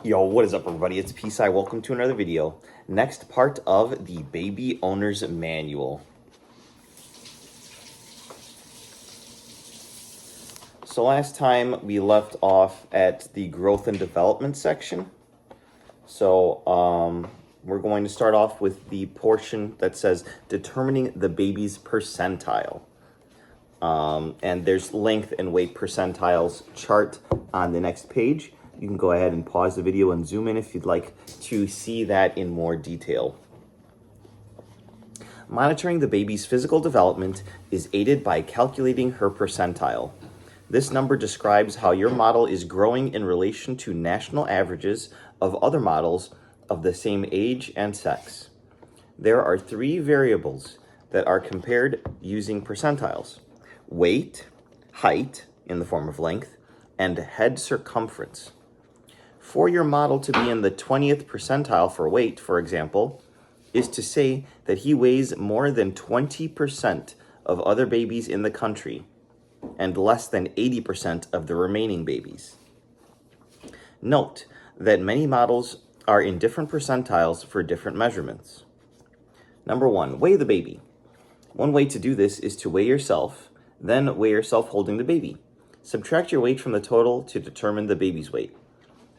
Yo, what is up, everybody? It's Peace. Welcome to another video. Next part of the Baby Owner's Manual. So last time we left off at the growth and development section. So we're going to start off with the portion that says determining the baby's percentile. And there's length and weight percentiles chart on the next page. You can go ahead and pause the video and zoom in if you'd like to see that in more detail. Monitoring the baby's physical development is aided by calculating her percentile. This number describes how your model is growing in relation to national averages of other models of the same age and sex. There are three variables that are compared using percentiles: weight, height in the form of length, and head circumference. For your model to be in the 20th percentile for weight, for example, is to say that he weighs more than 20% of other babies in the country and less than 80% of the remaining babies. Note that many models are in different percentiles for different measurements. Number 1, weigh the baby. One way to do this is to weigh yourself, then weigh yourself holding the baby. Subtract your weight from the total to determine the baby's weight.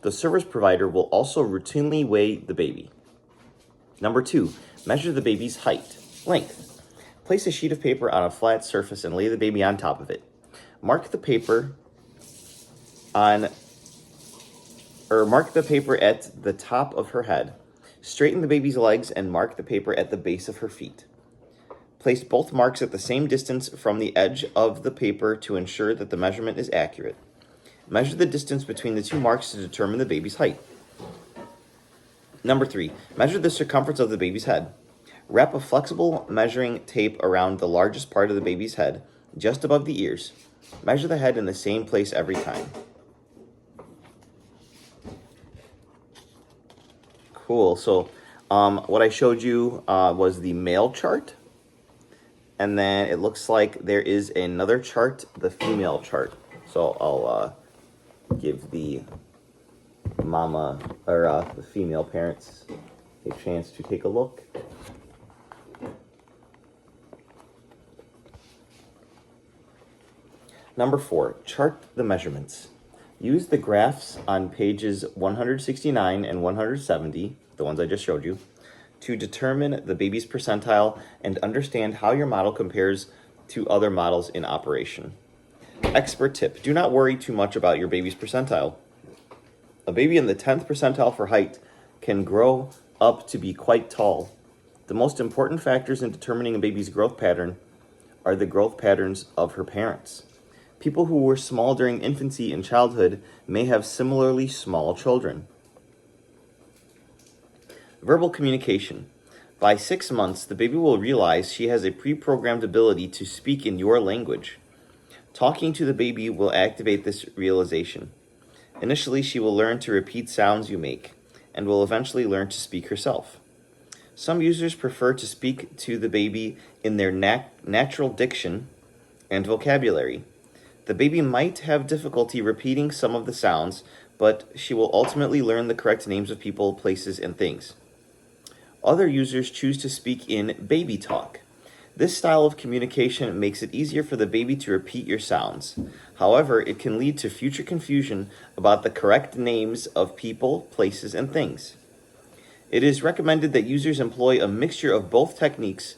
The service provider will also routinely weigh the baby. Number 2, measure the baby's height, length. Place a sheet of paper on a flat surface and lay the baby on top of it. Mark the paper at the top of her head. Straighten the baby's legs and mark the paper at the base of her feet. Place both marks at the same distance from the edge of the paper to ensure that the measurement is accurate. Measure the distance between the two marks to determine the baby's height. Number 3, measure the circumference of the baby's head. Wrap a flexible measuring tape around the largest part of the baby's head, just above the ears. Measure the head in the same place every time. Cool. So what I showed you was the male chart. And then it looks like there is another chart, the female chart. So I'll give the mama or the female parents a chance to take a look. Number 4, chart the measurements. Use the graphs on pages 169 and 170, the ones I just showed you, to determine the baby's percentile and understand how your model compares to other models in operation. Expert tip: do not worry too much about your baby's percentile. A baby in the 10th percentile for height can grow up to be quite tall. The most important factors in determining a baby's growth pattern are the growth patterns of her parents. People who were small during infancy and childhood may have similarly small children. Verbal communication. By 6 months, the baby will realize she has a pre-programmed ability to speak in your language. Talking to the baby will activate this realization. Initially, she will learn to repeat sounds you make, and will eventually learn to speak herself. Some users prefer to speak to the baby in their natural diction and vocabulary. The baby might have difficulty repeating some of the sounds, but she will ultimately learn the correct names of people, places, and things. Other users choose to speak in baby talk. This style of communication makes it easier for the baby to repeat your sounds. However, it can lead to future confusion about the correct names of people, places, and things. It is recommended that users employ a mixture of both techniques.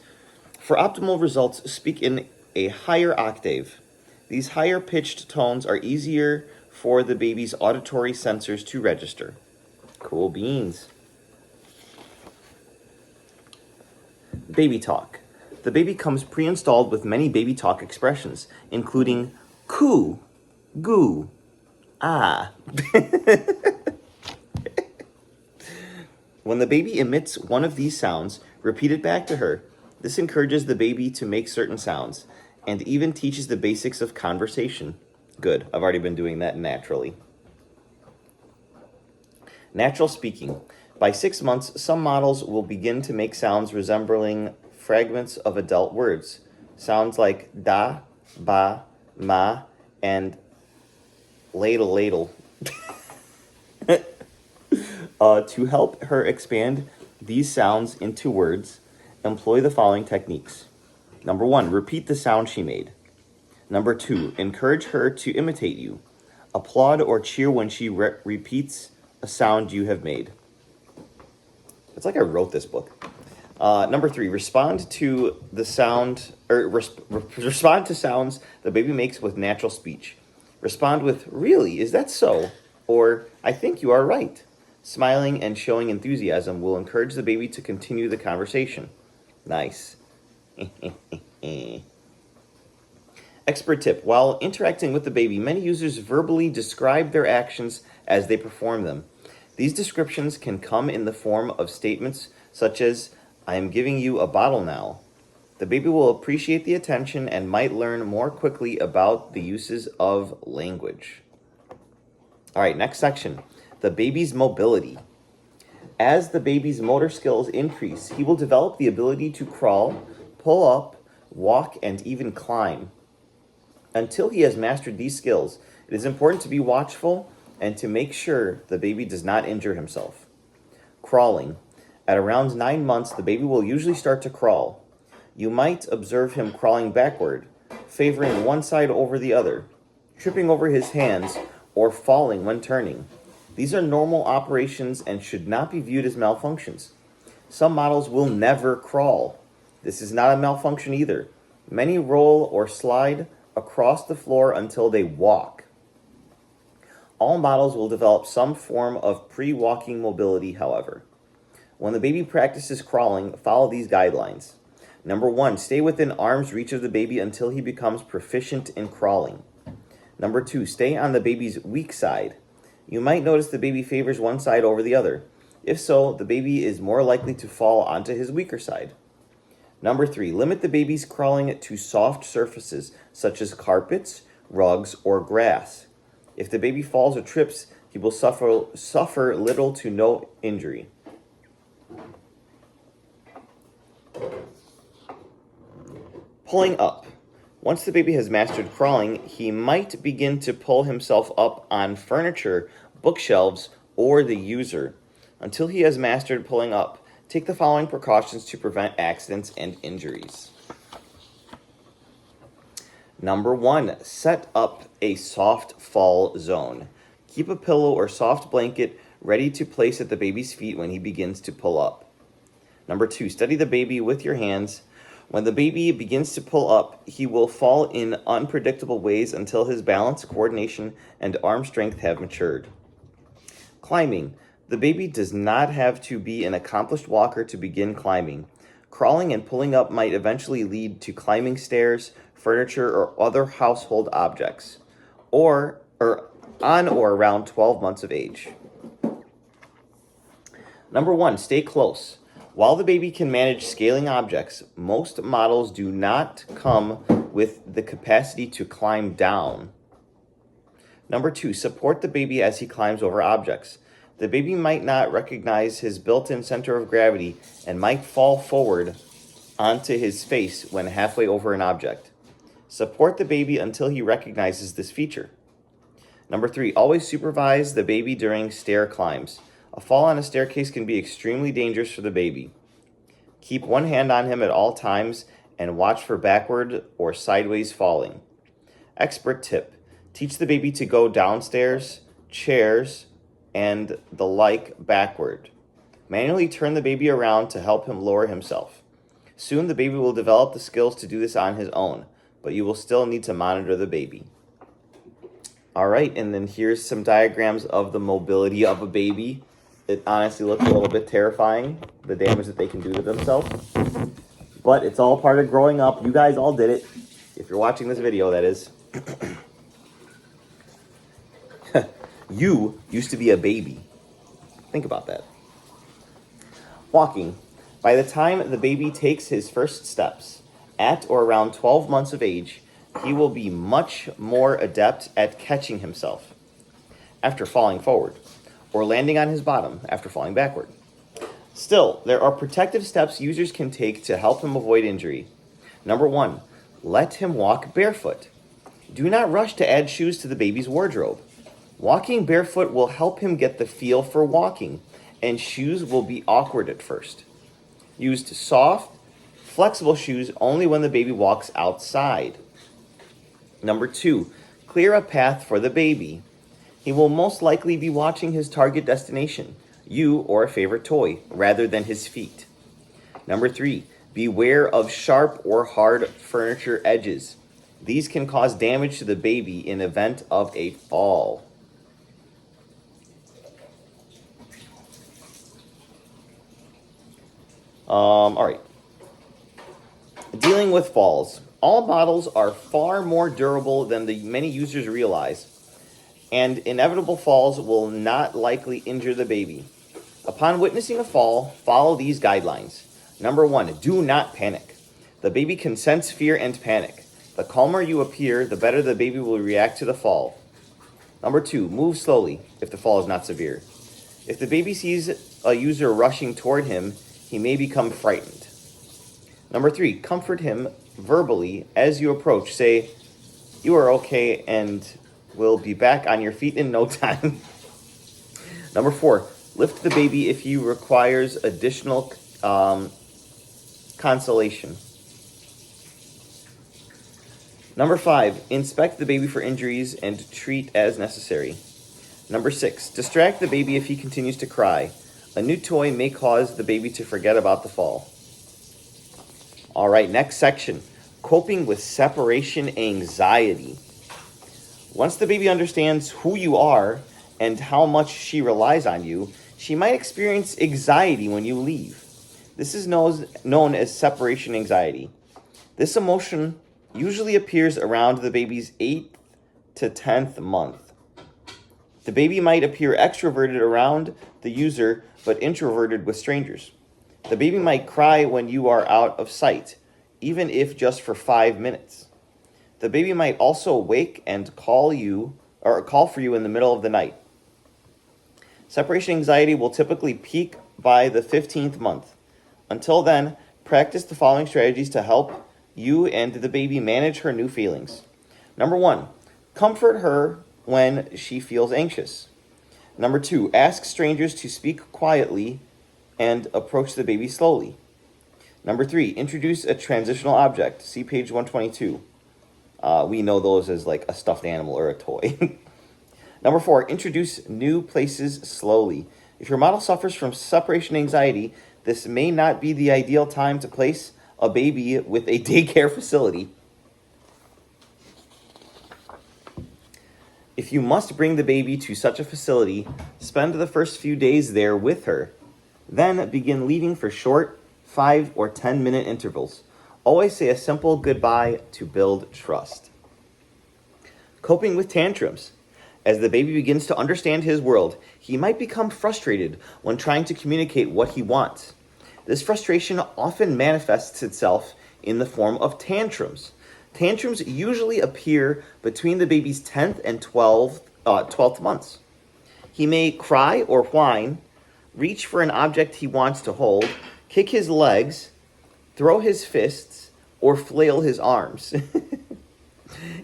For optimal results, speak in a higher octave. These higher pitched tones are easier for the baby's auditory sensors to register. Cool beans. Baby talk. The baby comes pre-installed with many baby talk expressions, including coo, goo, ah. When the baby emits one of these sounds, repeat it back to her. This encourages the baby to make certain sounds, and even teaches the basics of conversation. Good, I've already been doing that naturally. Natural speaking. By 6 months, some models will begin to make sounds resembling fragments of adult words. Sounds like da, ba, ma, and ladle, ladle. To help her expand these sounds into words, employ the following techniques. Number 1, repeat the sound she made. Number 2, encourage her to imitate you. Applaud or cheer when she repeats a sound you have made. It's like I wrote this book. Number 3, respond to the sound or respond to sounds the baby makes with natural speech. Respond with "Really, is that so?" or "I think you are right." Smiling and showing enthusiasm will encourage the baby to continue the conversation. Nice. Expert tip. While interacting with the baby, many users verbally describe their actions as they perform them. These descriptions can come in the form of statements such as, "I am giving you a bottle now." The baby will appreciate the attention and might learn more quickly about the uses of language. All right, next section. The baby's mobility. As the baby's motor skills increase, he will develop the ability to crawl, pull up, walk, and even climb. Until he has mastered these skills, it is important to be watchful and to make sure the baby does not injure himself. Crawling. At around 9 months, the baby will usually start to crawl. You might observe him crawling backward, favoring one side over the other, tripping over his hands, or falling when turning. These are normal operations and should not be viewed as malfunctions. Some models will never crawl. This is not a malfunction either. Many roll or slide across the floor until they walk. All models will develop some form of pre-walking mobility, however. When the baby practices crawling, follow these guidelines. Number 1, stay within arm's reach of the baby until he becomes proficient in crawling. Number 2, stay on the baby's weak side. You might notice the baby favors one side over the other. If so, the baby is more likely to fall onto his weaker side. Number 3, limit the baby's crawling to soft surfaces such as carpets, rugs, or grass. If the baby falls or trips, he will suffer little to no injury. Pulling up. Once the baby has mastered crawling, he might begin to pull himself up on furniture, bookshelves, or the user. Until he has mastered pulling up, take the following precautions to prevent accidents and injuries. Number 1, set up a soft fall zone. Keep a pillow or soft blanket ready to place at the baby's feet when he begins to pull up. Number 2, steady the baby with your hands. When the baby begins to pull up, he will fall in unpredictable ways until his balance, coordination, and arm strength have matured. Climbing. The baby does not have to be an accomplished walker to begin climbing. Crawling and pulling up might eventually lead to climbing stairs, furniture, or other household objects, or on or around 12 months of age. Number 1, stay close. While the baby can manage scaling objects, most models do not come with the capacity to climb down. Number 2, support the baby as he climbs over objects. The baby might not recognize his built-in center of gravity and might fall forward onto his face when halfway over an object. Support the baby until he recognizes this feature. Number 3, always supervise the baby during stair climbs. A fall on a staircase can be extremely dangerous for the baby. Keep one hand on him at all times and watch for backward or sideways falling. Expert tip. Teach the baby to go downstairs, chairs, and the like backward. Manually turn the baby around to help him lower himself. Soon the baby will develop the skills to do this on his own, but you will still need to monitor the baby. All right, and then here's some diagrams of the mobility of a baby. It honestly looks a little bit terrifying, the damage that they can do to themselves. But it's all part of growing up. You guys all did it. If you're watching this video, that is. You used to be a baby. Think about that. Walking. By the time the baby takes his first steps, at or around 12 months of age, he will be much more adept at catching himself after falling forward, or landing on his bottom after falling backward. Still, there are protective steps users can take to help him avoid injury. Number 1, let him walk barefoot. Do not rush to add shoes to the baby's wardrobe. Walking barefoot will help him get the feel for walking, and shoes will be awkward at first. Use soft, flexible shoes only when the baby walks outside. Number 2, clear a path for the baby. He will most likely be watching his target destination, you or a favorite toy, rather than his feet. Number 3, beware of sharp or hard furniture edges. These can cause damage to the baby in event of a fall. All right. Dealing with falls. All models are far more durable than the many users realize, and inevitable falls will not likely injure the baby. Upon witnessing a fall, follow these guidelines. Number 1, do not panic. The baby can sense fear and panic. The calmer you appear, the better the baby will react to the fall. Number 2, move slowly if the fall is not severe. If the baby sees a user rushing toward him, he may become frightened. Number 3, comfort him verbally as you approach. Say, "You are okay and will be back on your feet in no time." Number 4, lift the baby if he requires additional consolation. Number 5, inspect the baby for injuries and treat as necessary. Number 6, distract the baby if he continues to cry. A new toy may cause the baby to forget about the fall. All right, next section, coping with separation anxiety. Once the baby understands who you are and how much she relies on you, she might experience anxiety when you leave. This is known as separation anxiety. This emotion usually appears around the baby's 8th to 10th month. The baby might appear extroverted around the user, but introverted with strangers. The baby might cry when you are out of sight, even if just for 5 minutes. The baby might also wake and call for you in the middle of the night. Separation anxiety will typically peak by the 15th month. Until then, practice the following strategies to help you and the baby manage her new feelings. Number 1, comfort her when she feels anxious. Number 2, ask strangers to speak quietly and approach the baby slowly. Number 3, introduce a transitional object. See page 122. We know those as like a stuffed animal or a toy. Number 4, introduce new places slowly. If your model suffers from separation anxiety, this may not be the ideal time to place a baby with a daycare facility. If you must bring the baby to such a facility, spend the first few days there with her. Then begin leading for short 5 or 10-minute intervals. Always say a simple goodbye to build trust. Coping with tantrums. As the baby begins to understand his world, he might become frustrated when trying to communicate what he wants. This frustration often manifests itself in the form of tantrums. Tantrums usually appear between the baby's 10th and 12th months. He may cry or whine, reach for an object he wants to hold, kick his legs, throw his fists, or flail his arms.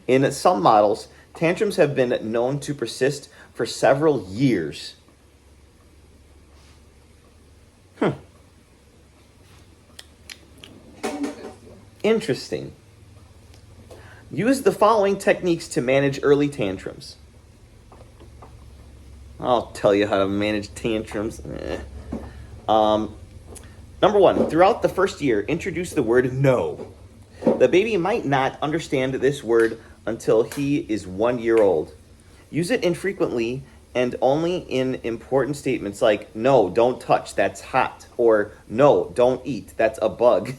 In some models, tantrums have been known to persist for several years. Interesting. Use the following techniques to manage early tantrums. I'll tell you how to manage tantrums. Number 1, throughout the first year, introduce the word no. The baby might not understand this word until he is 1 year old. Use it infrequently and only in important statements like, "No, don't touch, that's hot," or "No, don't eat, that's a bug."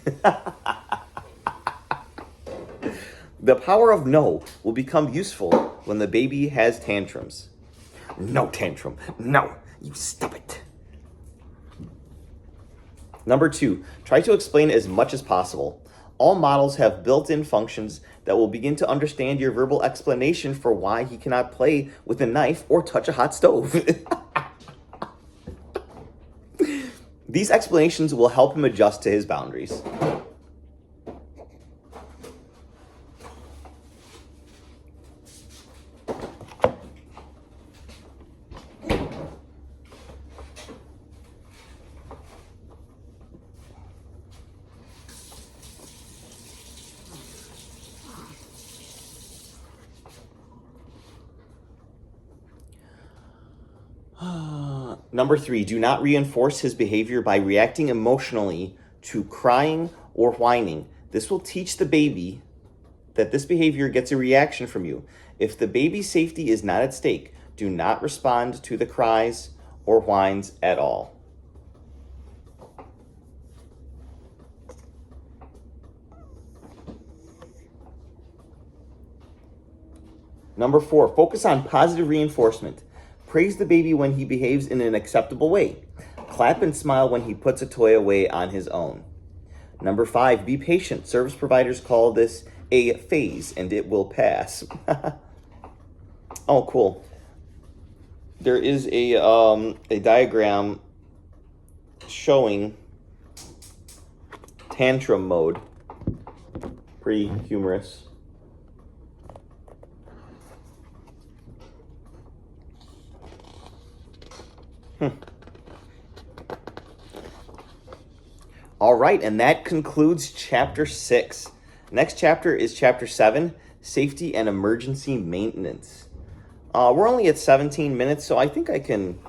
The power of no will become useful when the baby has tantrums. No tantrum. No, you stop it. Number 2, try to explain as much as possible. All models have built-in functions that will begin to understand your verbal explanation for why he cannot play with a knife or touch a hot stove. These explanations will help him adjust to his boundaries. Number 3, do not reinforce his behavior by reacting emotionally to crying or whining. This will teach the baby that this behavior gets a reaction from you. If the baby's safety is not at stake, do not respond to the cries or whines at all. Number 4, focus on positive reinforcement. Praise the baby when he behaves in an acceptable way. Clap and smile when he puts a toy away on his own. Number 5, be patient. Service providers call this a phase and it will pass. Oh, cool. There is a diagram showing tantrum mode. Pretty humorous. All right, and that concludes chapter 6. Next chapter is chapter 7, safety and emergency maintenance. We're only at 17 minutes, so I think I can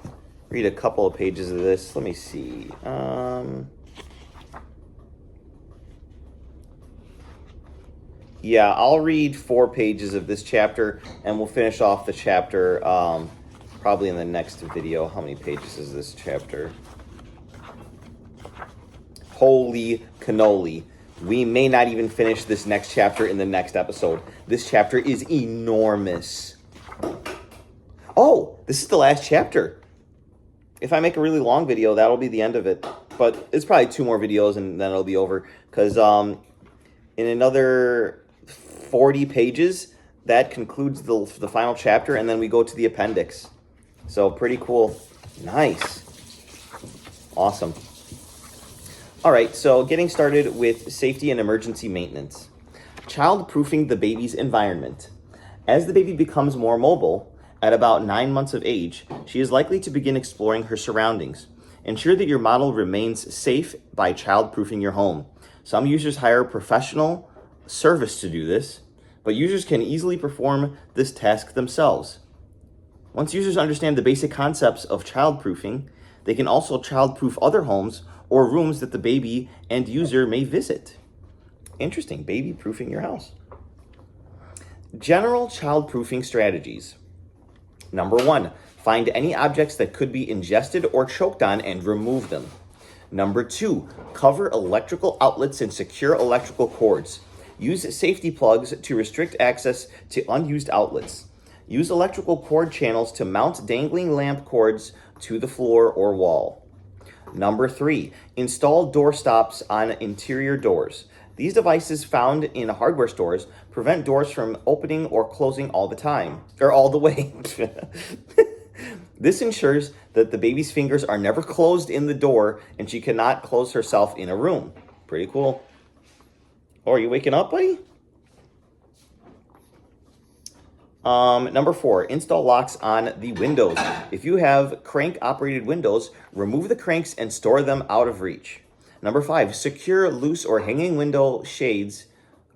read a couple of pages of this. Let me see. Yeah, I'll read 4 pages of this chapter, and we'll finish off the chapter probably in the next video. How many pages is this chapter? Holy cannoli. We may not even finish this next chapter in the next episode. This chapter is enormous. Oh, this is the last chapter. If I make a really long video, that'll be the end of it. But it's probably 2 more videos and then it'll be over. Because in another 40 pages, that concludes the final chapter. And then we go to the appendix. So pretty cool. Nice. Awesome. All right, so getting started with safety and emergency maintenance. Child-proofing the baby's environment. As the baby becomes more mobile, at about 9 months of age, she is likely to begin exploring her surroundings. Ensure that your model remains safe by child-proofing your home. Some users hire professional service to do this, but users can easily perform this task themselves. Once users understand the basic concepts of child-proofing, they can also child-proof other homes or rooms that the baby and user may visit. Interesting, baby-proofing your house. General child-proofing strategies. Number 1, find any objects that could be ingested or choked on and remove them. Number 2, cover electrical outlets and secure electrical cords. Use safety plugs to restrict access to unused outlets. Use electrical cord channels to mount dangling lamp cords to the floor or wall. Number 3, install door stops on interior doors. These devices found in hardware stores prevent doors from opening or closing all the time, or all the way. This ensures that the baby's fingers are never closed in the door and she cannot close herself in a room. Pretty cool. Oh, are you waking up, buddy? Number 4, install locks on the windows. If you have crank-operated windows, remove the cranks and store them out of reach. Number 5, secure loose or hanging window shades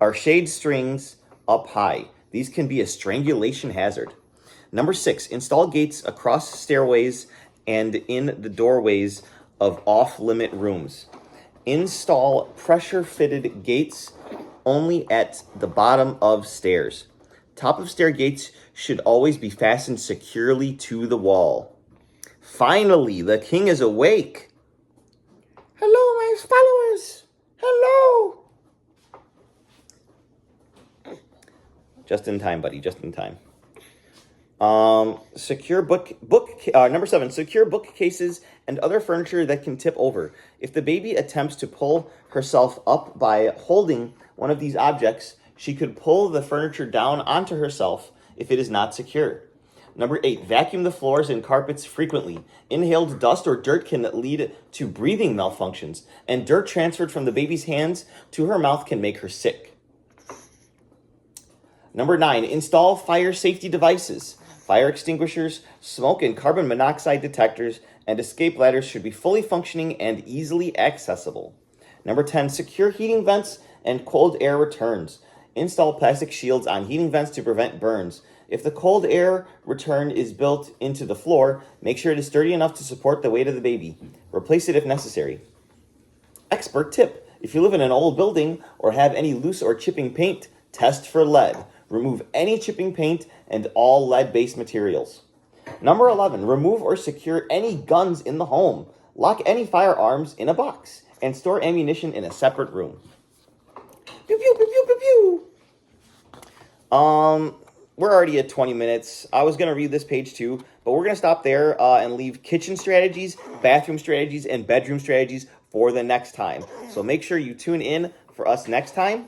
or shade strings up high. These can be a strangulation hazard. Number 6, install gates across stairways and in the doorways of off-limit rooms. Install pressure-fitted gates only at the bottom of stairs. Top of stair gates should always be fastened securely to the wall. Finally, the king is awake. Hello, my followers. Hello. Just in time, buddy. Just in time. Number 7, secure bookcases and other furniture that can tip over. If the baby attempts to pull herself up by holding one of these objects, she could pull the furniture down onto herself if it is not secure. Number 8, vacuum the floors and carpets frequently. Inhaled dust or dirt can lead to breathing malfunctions, and dirt transferred from the baby's hands to her mouth can make her sick. Number 9, install fire safety devices. Fire extinguishers, smoke and carbon monoxide detectors, and escape ladders should be fully functioning and easily accessible. Number 10, secure heating vents and cold air returns. Install plastic shields on heating vents to prevent burns. If the cold air return is built into the floor, make sure it is sturdy enough to support the weight of the baby. Replace it if necessary. Expert tip: if you live in an old building or have any loose or chipping paint, test for lead. Remove any chipping paint and all lead-based materials. Number 11, remove or secure any guns in the home. Lock any firearms in a box and store ammunition in a separate room. Pew, pew, pew, pew, pew, pew. We're already at 20 minutes. I was going to read this page too, but we're going to stop there and leave kitchen strategies, bathroom strategies, and bedroom strategies for the next time. So make sure you tune in for us next time.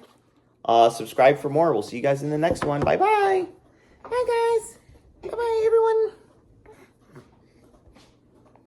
Subscribe for more. We'll see you guys in the next one. Bye-bye. Bye, guys. Bye-bye, everyone.